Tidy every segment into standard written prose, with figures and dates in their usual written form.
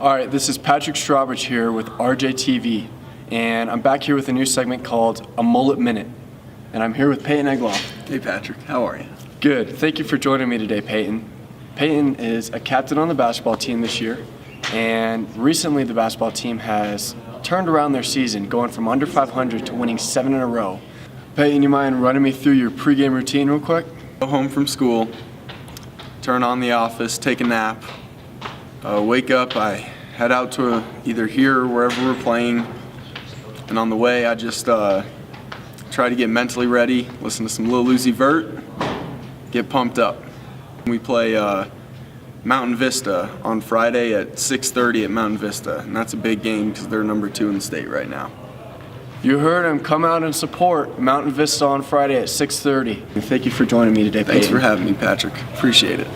All right, this is Patrick Strawbridge here with RJTV, and I'm back here with a new segment called A Mullet Minute, and I'm here with Payton Eglon. Hey Patrick, how are you? Good. Thank you for joining me today, Payton. Payton is a captain on the basketball team this year, and recently the basketball team has turned around their season, going from under 500 to winning 7 in a row. Payton, you mind running me through your pregame routine real quick? Go home from school, turn on the office, take a nap, wake up, I head out to either here or wherever we're playing, and on the way I just try to get mentally ready, listen to some Lil Uzi Vert, get pumped up. We play Mountain Vista on Friday at 6:30 at Mountain Vista, and that's a big game because they're number 2 in the state right now. You heard him. Come out and support Mountain Vista on Friday at 6:30. Thank you for joining me today, Payton. Thanks for having me, Patrick. Appreciate it.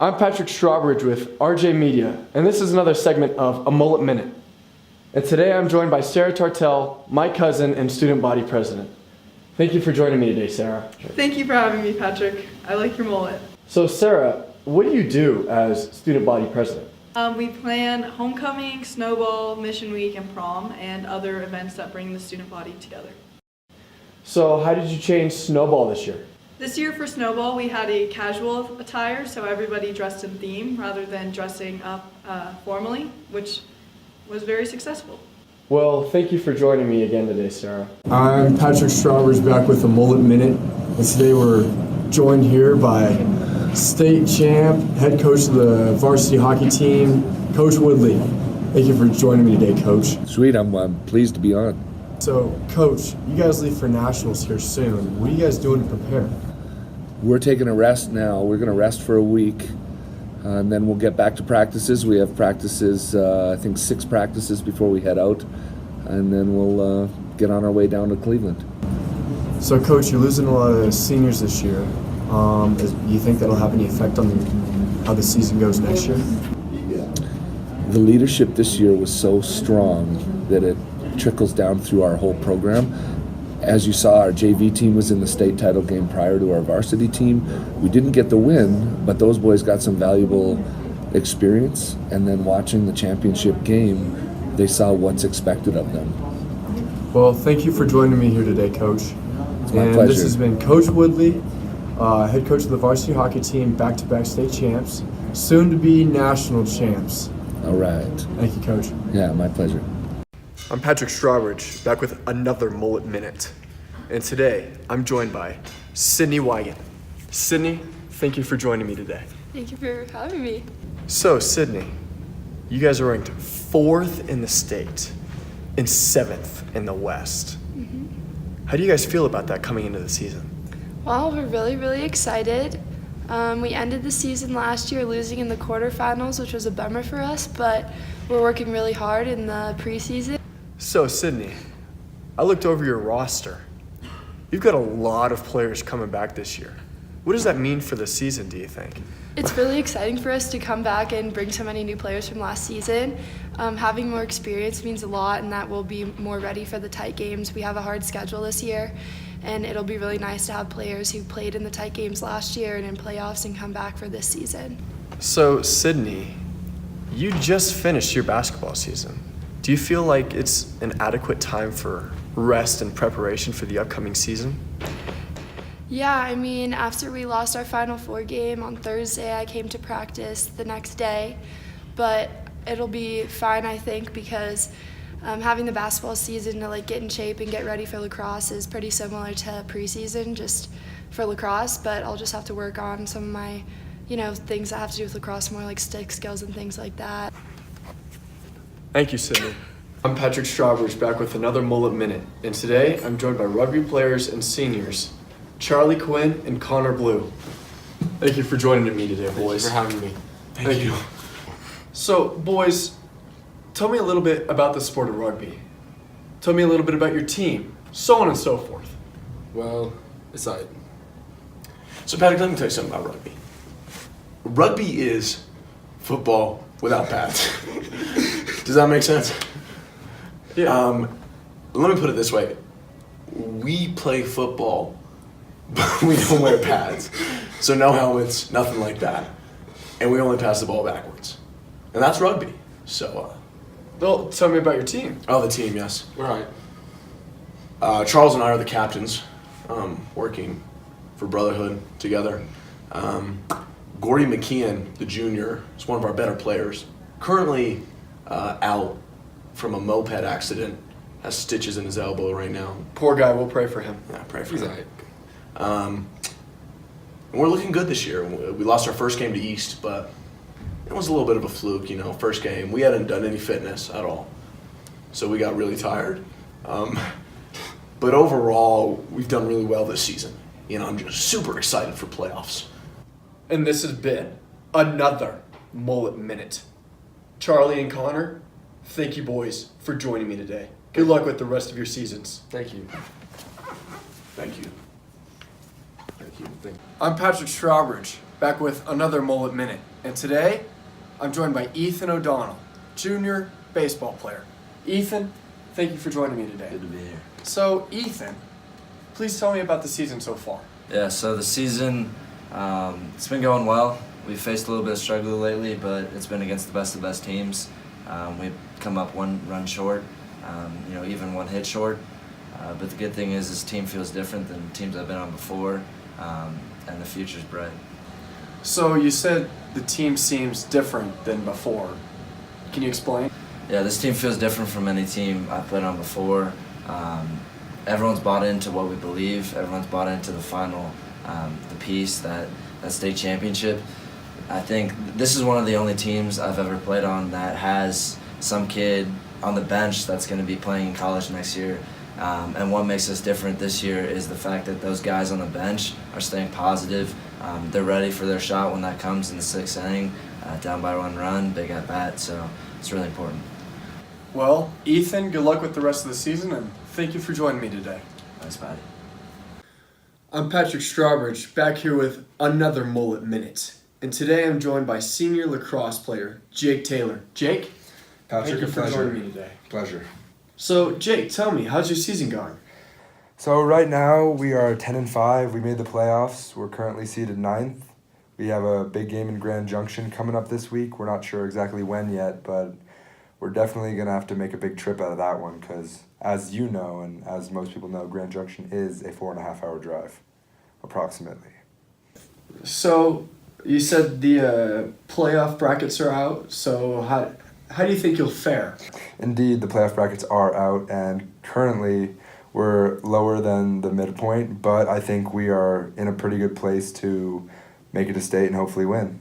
I'm Patrick Strawbridge with RJ Media, and this is another segment of A Mullet Minute. And today I'm joined by Sarah Tartell, my cousin and student body president. Thank you for joining me today, Sarah. Thank you for having me, Patrick. I like your mullet. So Sarah, what do you do as student body president? We plan homecoming, snowball, mission week, and prom, and other events that bring the student body together. So how did you change snowball this year? This year for snowball, we had a casual attire, so everybody dressed in theme rather than dressing up formally, which was very successful. Well, thank you for joining me again today, Sarah. I'm Patrick Strawbridge back with a Mullet Minute, and today we're joined here by state champ, head coach of the varsity hockey team, Coach Woodley. Thank you for joining me today, Coach. Sweet, I'm pleased to be on. So, Coach, you guys leave for nationals here soon. What are you guys doing to prepare? We're taking a rest now. We're going to rest for a week, and then we'll get back to practices. We have practices, I think 6 practices before we head out, and then we'll get on our way down to Cleveland. So, Coach, you're losing a lot of seniors this year. Do you think that'll have any effect on how the season goes next year? The leadership this year was so strong that it trickles down through our whole program. As you saw, our JV team was in the state title game prior to our varsity team. We didn't get the win, but those boys got some valuable experience, and then watching the championship game, they saw what's expected of them. Well, thank you for joining me here today, Coach. It's my pleasure. This has been Coach Woodley, head coach of the varsity hockey team, back-to-back state champs, soon to be national champs. All right. Thank you, Coach. Yeah, my pleasure. I'm Patrick Strawbridge, back with another Mullet Minute. And today, I'm joined by Sydney Wagon. Sydney, thank you for joining me today. Thank you for having me. So, Sydney, you guys are ranked 4th in the state and 7th in the West. Mm-hmm. How do you guys feel about that coming into the season? Well, we're really, really excited. We ended the season last year losing in the quarterfinals, which was a bummer for us, but we're working really hard in the preseason. So, Sydney, I looked over your roster. You've got a lot of players coming back this year. What does that mean for the season, do you think? It's really exciting for us to come back and bring so many new players from last season. Having more experience means a lot, and that we'll be more ready for the tight games. We have a hard schedule this year, and it'll be really nice to have players who played in the tight games last year and in playoffs and come back for this season. So, Sydney, you just finished your basketball season. Do you feel like it's an adequate time for rest and preparation for the upcoming season? Yeah, I mean, after we lost our Final Four game on Thursday, I came to practice the next day, but it'll be fine, I think, because having the basketball season to get in shape and get ready for lacrosse is pretty similar to preseason, just for lacrosse, but I'll just have to work on some of my, things that have to do with lacrosse, more like stick skills and things like that. Thank you, Sydney. I'm Patrick Strawbridge, back with another Mullet Minute, and today I'm joined by rugby players and seniors, Charlie Quinn and Connor Blue. Thank you for joining me today, boys. Thank you for having me. Thank you. So, boys, tell me a little bit about the sport of rugby. Tell me a little bit about your team, so on and so forth. Well, it's like... So, Patrick, let me tell you something about rugby. Rugby is football without pads. Does that make sense? Yeah. Let me put it this way. We play football, but we don't wear pads. So no helmets, nothing like that. And we only pass the ball backwards. And that's rugby. So, Well, tell me about your team. the team, yes. All right. Charles and I are the captains, working for Brotherhood together. Gordy McKeon, the junior, is one of our better players. Currently out from a moped accident, has stitches in his elbow right now. Poor guy, we'll pray for him. Yeah, pray for him. And we're looking good this year. We lost our first game to East, but it was a little bit of a fluke, first game. We hadn't done any fitness at all, so we got really tired. But overall, we've done really well this season. I'm just super excited for playoffs. And this has been another Mullet Minute. Charlie and Connor, thank you boys for joining me today. Good luck with the rest of your seasons. Thank you. Thank you. Thank you. I'm Patrick Strawbridge, back with another Mullet Minute. And today, I'm joined by Ethan O'Donnell, junior baseball player. Ethan, thank you for joining me today. Good to be here. So, Ethan, please tell me about the season so far. Yeah, so the season, it's been going well. We've faced a little bit of struggle lately, but it's been against the best of best teams. We've come up one run short, even one hit short. But the good thing is this team feels different than teams I've been on before, and the future's bright. So, you said the team seems different than before. Can you explain? Yeah, this team feels different from any team I've played on before. Everyone's bought into what we believe. Everyone's bought into the final, the piece, that state championship. I think this is one of the only teams I've ever played on that has some kid on the bench that's going to be playing in college next year. And what makes us different this year is the fact that those guys on the bench are staying positive. They're ready for their shot when that comes in the sixth inning, down by 1 run, big at bat. So it's really important. Well, Ethan, good luck with the rest of the season, and thank you for joining me today. Thanks, Patty. I'm Patrick Strawbridge, back here with another Mullet Minute. And today I'm joined by senior lacrosse player Jake Taylor. Jake, Patrick, thank you a for pleasure. joining me today. Pleasure. So, Jake, tell me, how's your season going? So right now we are 10-5. We made the playoffs. We're currently seeded 9th. We have a big game in Grand Junction coming up this week. We're not sure exactly when yet, but we're definitely going to have to make a big trip out of that one because, as you know, and as most people know, Grand Junction is a 4.5-hour drive, approximately. So, you said the playoff brackets are out, so how do you think you'll fare? Indeed, the playoff brackets are out, and currently we're lower than the midpoint, but I think we are in a pretty good place to make it to state and hopefully win.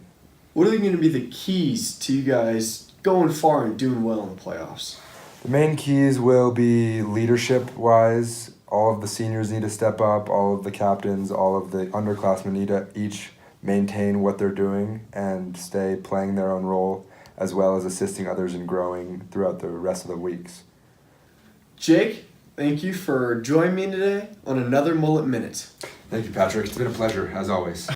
What are going to be the keys to you guys going far and doing well in the playoffs? The main keys will be leadership-wise. All of the seniors need to step up, all of the captains, all of the underclassmen need to each maintain what they're doing and stay playing their own role, as well as assisting others in growing throughout the rest of the weeks. Jake, thank you for joining me today on another Mullet Minute. Thank you, Patrick. It's been a pleasure, as always.